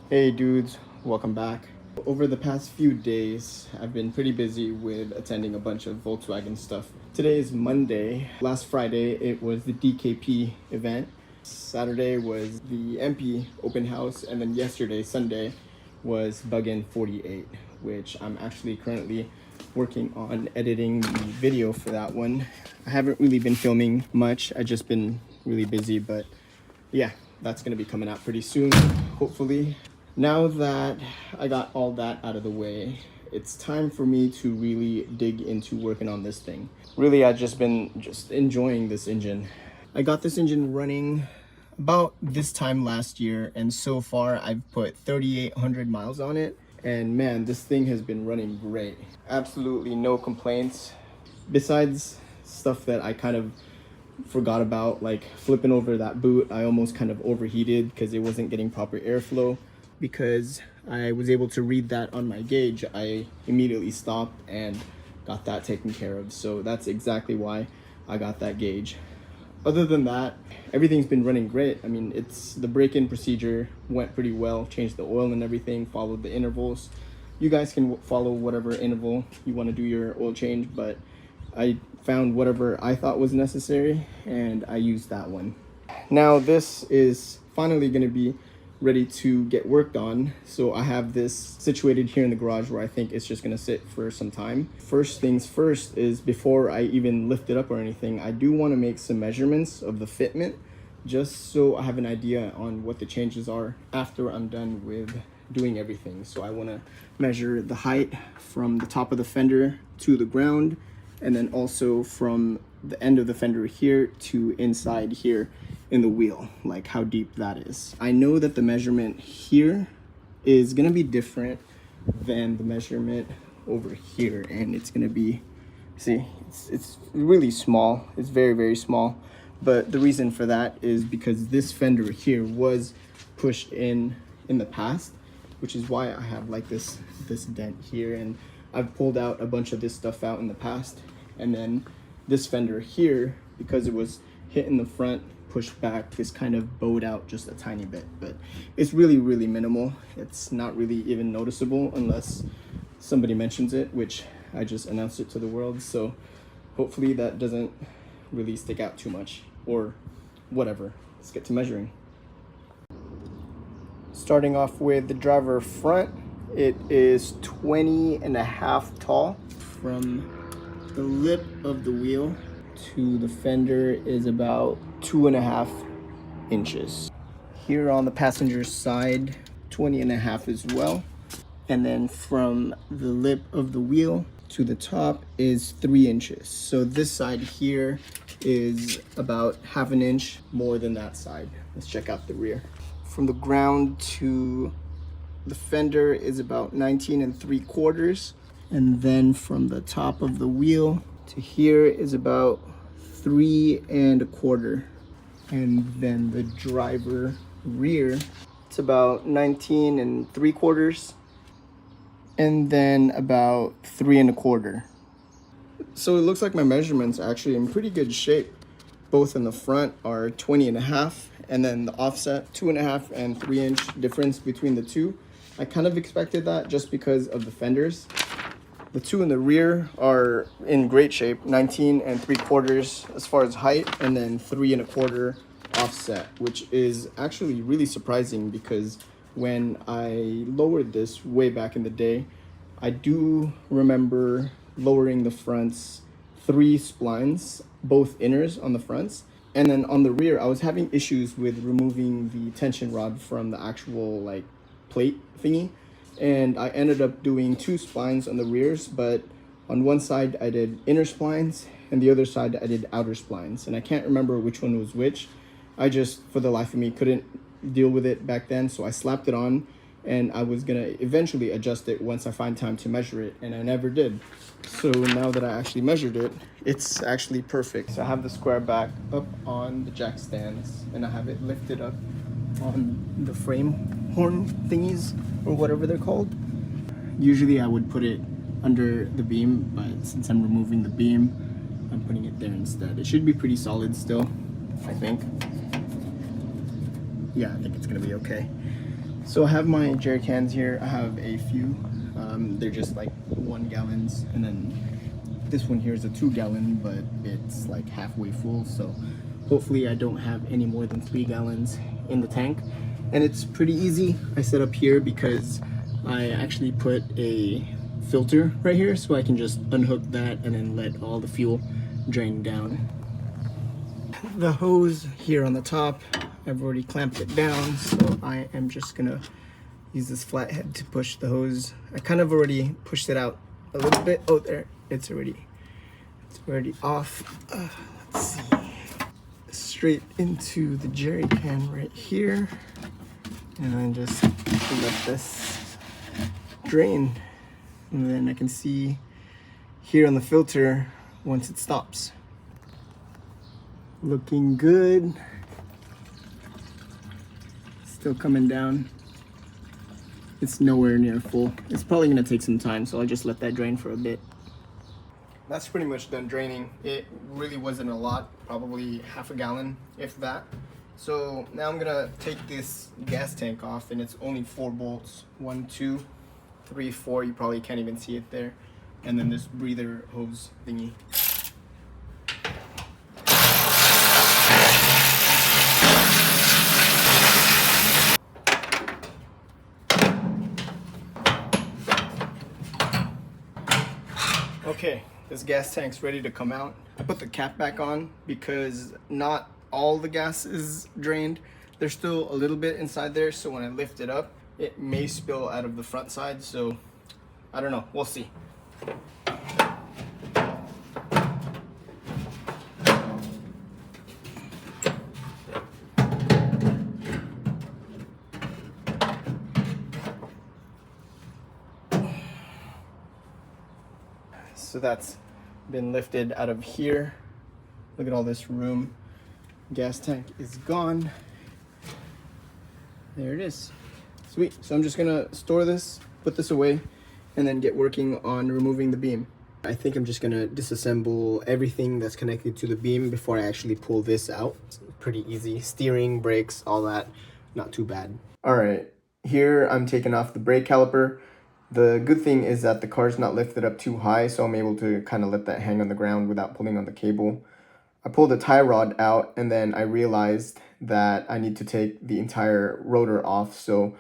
Hey dudes, welcome back. Over the past few days, I've been pretty busy with attending a bunch of Volkswagen stuff. Today is Monday. Last Friday, it was the DKP event. Saturday was the MP open house, and then yesterday, Sunday, was Bug-In 48, which I'm actually currently working on editing the video for that one. I haven't really been filming much. I've just been really busy, but yeah, that's gonna be coming out pretty soon, hopefully. Now that I got all that out of the way, it's time for me to really dig into working on this thing. Really, I've just been enjoying this engine. I got this engine running about this time last year, and so far I've put 3,800 miles on it. And man, this thing has been running great. Absolutely no complaints. Besides stuff that I kind of forgot about, like flipping over that boot, I almost kind of overheated because it wasn't getting proper airflow. Because I was able to read that on my gauge, I immediately stopped and got that taken care of. So that's exactly why I got that gauge. Other than that, everything's been running great. I mean, the break-in procedure went pretty well, changed the oil and everything, followed the intervals. You guys can follow whatever interval you want to do your oil change, but I found whatever I thought was necessary and I used that one. Now this is finally going to be ready to get worked on. So I have this situated here in the garage where I think it's just gonna sit for some time. First things first is, before I even lift it up or anything, I do want to make some measurements of the fitment, just so I have an idea on what the changes are after I'm done with doing everything. So I want to measure the height from the top of the fender to the ground, and then also from the end of the fender here to inside here in the wheel, like how deep that is. I know that the measurement here is gonna be different than the measurement over here, and it's gonna be, see, it's really small. It's very, very small. But the reason for that is because this fender here was pushed in the past, which is why I have like this dent here, and I've pulled out a bunch of this stuff out in the past. And then this fender here, because it was hit in the front, pushed back, is kind of bowed out just a tiny bit, but it's really, really minimal. It's not really even noticeable unless somebody mentions it, which I just announced it to the world. So hopefully that doesn't really stick out too much, or whatever. Let's get to measuring. Starting off with the driver front, it is 20.5 tall. From the lip of the wheel to the fender is about 2.5 inches. Here on the passenger side, 20.5 as well. And then from the lip of the wheel to the top is 3 inches. So this side here is about 1/2 inch more than that side. Let's check out the rear. From the ground to the fender is about 19.75. And then from the top of the wheel to here is about 3.25. And then the driver rear, it's about 19.75, and then about 3.25. So it looks like my measurements are actually in pretty good shape. Both in the front are 20.5, and then the offset 2.5 and 3 inch difference between the two. I kind of expected that just because of the fenders. The two in the rear are in great shape, 19.75 as far as height, and then 3.25 offset, which is actually really surprising because when I lowered this way back in the day, I do remember lowering the fronts 3 splines, both inners on the fronts, and then on the rear I was having issues with removing the tension rod from the actual like plate thingy. And I ended up doing 2 splines on the rears, but on one side I did inner splines and the other side I did outer splines, and I can't remember which one was which. I just, for the life of me, couldn't deal with it back then, so I slapped it on, and I was gonna eventually adjust it once I find time to measure it, and I never did. So now that I actually measured it, it's actually perfect. So I have the Squareback up on the jack stands, and I have it lifted up on the frame horn thingies, or whatever they're called. Usually I would put it under the beam, but since I'm removing the beam, I'm putting it there instead. It should be pretty solid still, I think. Yeah, I think it's gonna be okay. So I have my jerry cans here. I have a few. They're just like 1 gallons, and then this one here is a 2 gallon, but it's like halfway full. So hopefully I don't have any more than 3 gallons in the tank. And it's pretty easy. I set up here because I actually put a filter right here, so I can just unhook that and then let all the fuel drain down. The hose here on the top, I've already clamped it down, so I am just gonna use this flathead to push the hose. I kind of already pushed it out a little bit. Oh, there, it's already off. Let's see. Straight into the jerry can right here, and then just let this drain. And then I can see here on the filter once it stops. Looking good. Still coming down. It's nowhere near full. It's probably gonna take some time, so I'll just let that drain for a bit. That's pretty much done draining. It really wasn't a lot, probably half a gallon, if that. So now I'm gonna take this gas tank off, and it's only 4 bolts. 1, 2, 3, 4. You probably can't even see it there. And then this breather hose thingy. Okay, this gas tank's ready to come out. I put the cap back on because not all the gas is drained. There's still a little bit inside there, so when I lift it up, it may spill out of the front side, so I don't know, we'll see. So that's been lifted out of here. Look at all this room. Gas tank is gone. There it is. Sweet. So I'm just gonna store this, put this away, and then get working on removing the beam. I think I'm just gonna disassemble everything that's connected to the beam before I actually pull this out. It's pretty easy. Steering, brakes, all that, not too bad. All right, here I'm taking off the brake caliper. The good thing is that the car's not lifted up too high, so I'm able to kind of let that hang on the ground without pulling on the cable. I pulled the tie rod out, and then I realized that I need to take the entire rotor off. So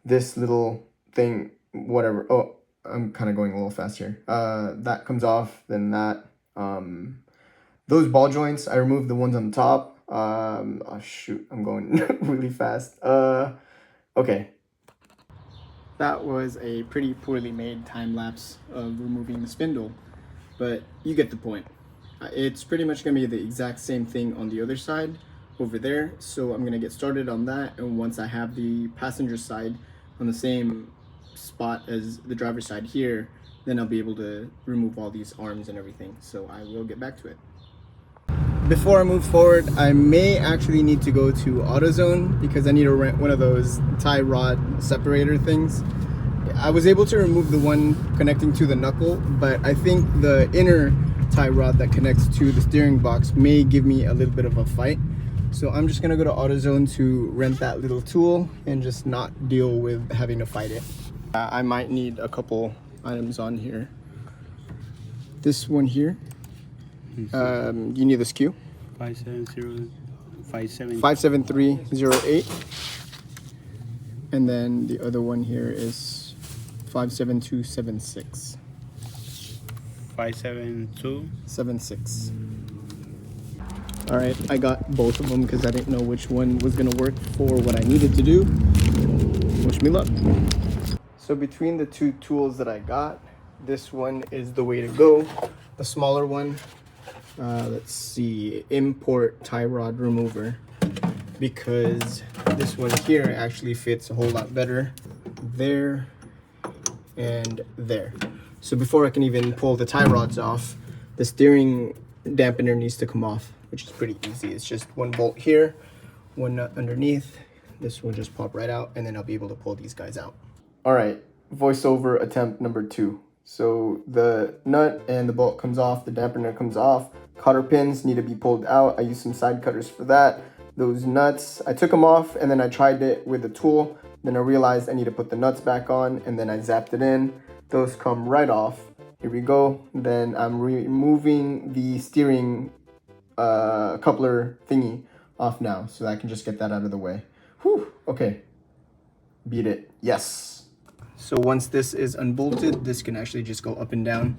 this little thing, whatever, oh, I'm kind of going a little fast here. That comes off, then that. Those ball joints, I removed the ones on the top. Oh shoot, I'm going really fast. Okay. That was a pretty poorly made time lapse of removing the spindle, but you get the point. It's pretty much gonna be the exact same thing on the other side over there, so I'm gonna get started on that, and once I have the passenger side on the same spot as the driver's side here, then I'll be able to remove all these arms and everything, so I will get back to it. Before I move forward, I may actually need to go to AutoZone because I need to rent one of those tie rod separator things. I was able to remove the one connecting to the knuckle, but I think the inner tie rod that connects to the steering box may give me a little bit of a fight. So I'm just gonna go to AutoZone to rent that little tool and just not deal with having to fight it. I might need a couple items on here. This one here. You need this SKU? 57308. And then the other one here is 57276. 57276. All right, I got both of them because I didn't know which one was gonna work for what I needed to do. Wish me luck. So between the two tools that I got, this one is the way to go. The smaller one, let's see, import tie rod remover, because this one here actually fits a whole lot better there and there. So before I can even pull the tie rods off, the steering dampener needs to come off, which is pretty easy. It's just one bolt here, one nut underneath. This will just pop right out, and then I'll be able to pull these guys out. All right, voiceover attempt number 2. So the nut and the bolt comes off, the dampener comes off, cotter pins need to be pulled out. I used some side cutters for that. Those nuts, I took them off and then I tried it with a tool. Then I realized I need to put the nuts back on, and then I zapped it in. Those come right off. Here we go. Then I'm removing the steering coupler thingy off now, so that I can just get that out of the way. Whew, okay. Beat it, yes. So once this is unbolted, this can actually just go up and down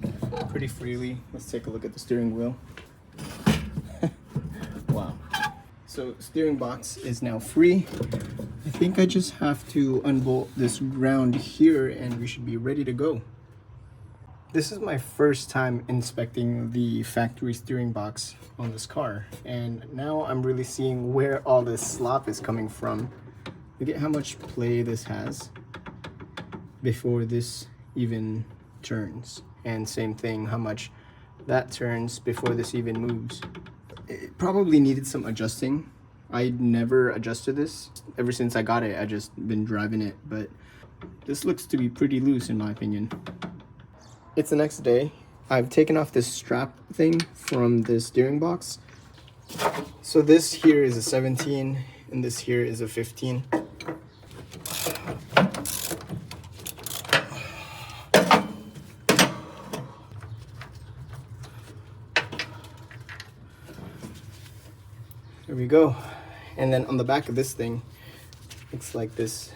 pretty freely. Let's take a look at the steering wheel. Wow. So steering box is now free. I think I just have to unbolt this ground here and we should be ready to go. This is my first time inspecting the factory steering box on this car, and now I'm really seeing where all this slop is coming from. Look at how much play this has before this even turns, and same thing, how much that turns before this even moves. It probably needed some adjusting. I never adjusted this. Ever since I got it, I just been driving it, but this looks to be pretty loose in my opinion. It's the next day. I've taken off this strap thing from the steering box. So this here is a 17 and this here is a 15. There we go. And then on the back of this thing, it's like this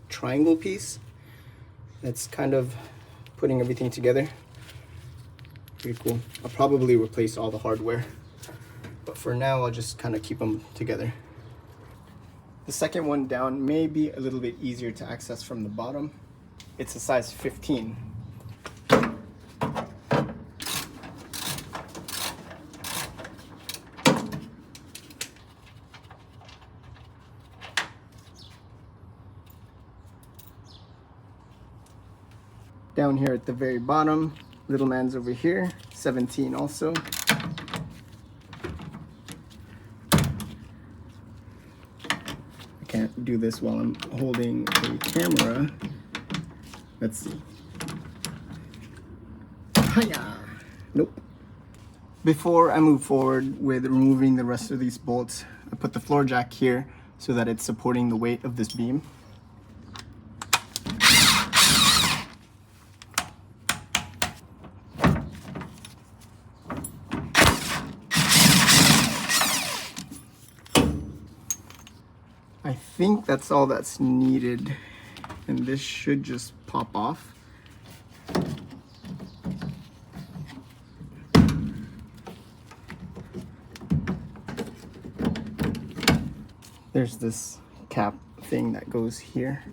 triangle piece that's kind of putting everything together. Pretty cool. I'll probably replace all the hardware, but for now I'll just kind of keep them together. The second one down may be a little bit easier to access from the bottom. It's a size 15. Down here at the very bottom, little man's over here, 17 also. I can't do this while I'm holding a camera. Let's see. Hiya! Nope. Before I move forward with removing the rest of these bolts, I put the floor jack here so that it's supporting the weight of this beam. I think that's all that's needed, and this should just pop off. There's this cap thing that goes here.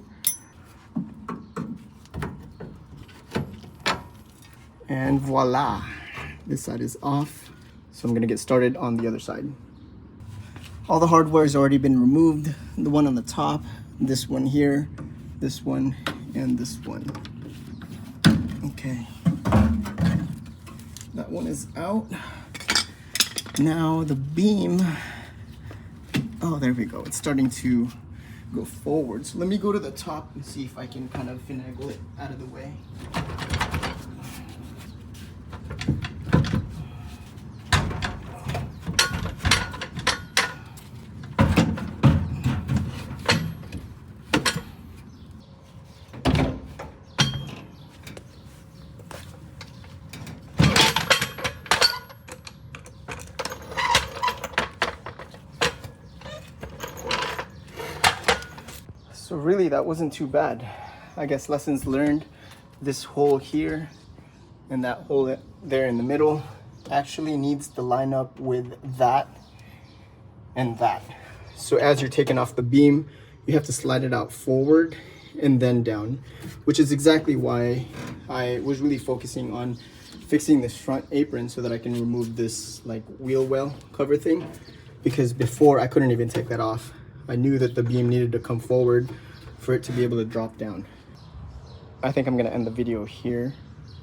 And voila, this side is off. So I'm gonna get started on the other side. All the hardware has already been removed. The one on the top, this one here, this one, and this one. Okay. That one is out. Now the beam, oh, there we go. It's starting to go forward. So let me go to the top and see if I can kind of finagle it out of the way. So really that wasn't too bad. I guess lessons learned. This hole here and that hole there in the middle actually needs to line up with that and that. So as you're taking off the beam, you have to slide it out forward and then down, which is exactly why I was really focusing on fixing this front apron so that I can remove this like wheel well cover thing, because before I couldn't even take that off. I knew that the beam needed to come forward for it to be able to drop down. I think I'm gonna end the video here.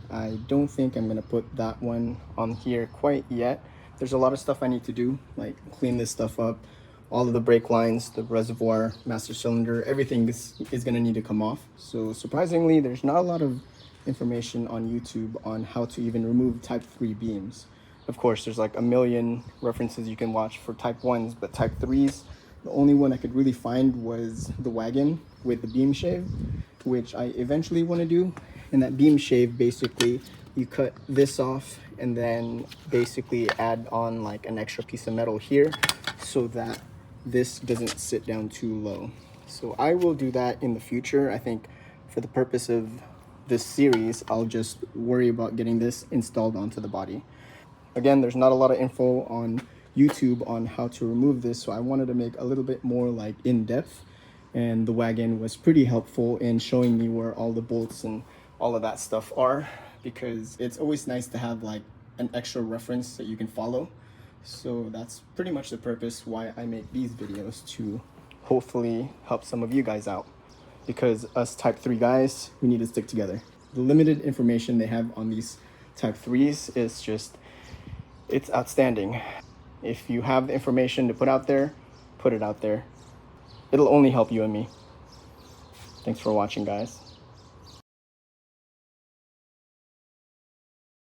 I don't think I'm gonna put that one on here quite yet. There's a lot of stuff I need to do, like clean this stuff up. All of the brake lines, the reservoir, master cylinder, everything is gonna need to come off. So surprisingly, there's not a lot of information on YouTube on how to even remove type 3 beams. Of course, there's like a million references you can watch for type 1s, but type 3s, The only one I could really find was the wagon with the beam shave, which I eventually want to do. And that beam shave, basically, you cut this off and then basically add on like an extra piece of metal here so that this doesn't sit down too low. So I will do that in the future. I think for the purpose of this series, I'll just worry about getting this installed onto the body. Again, there's not a lot of info on YouTube on how to remove this, so I wanted to make a little bit more like in-depth, and the wagon was pretty helpful in showing me where all the bolts and all of that stuff are, because it's always nice to have like an extra reference that you can follow. So that's pretty much the purpose why I make these videos, to hopefully help some of you guys out, because us type 3 guys, we need to stick together. The limited information they have on these type 3s is just, it's outstanding. If you have the information to put out there, put it out there. It'll only help you and me. Thanks for watching, guys.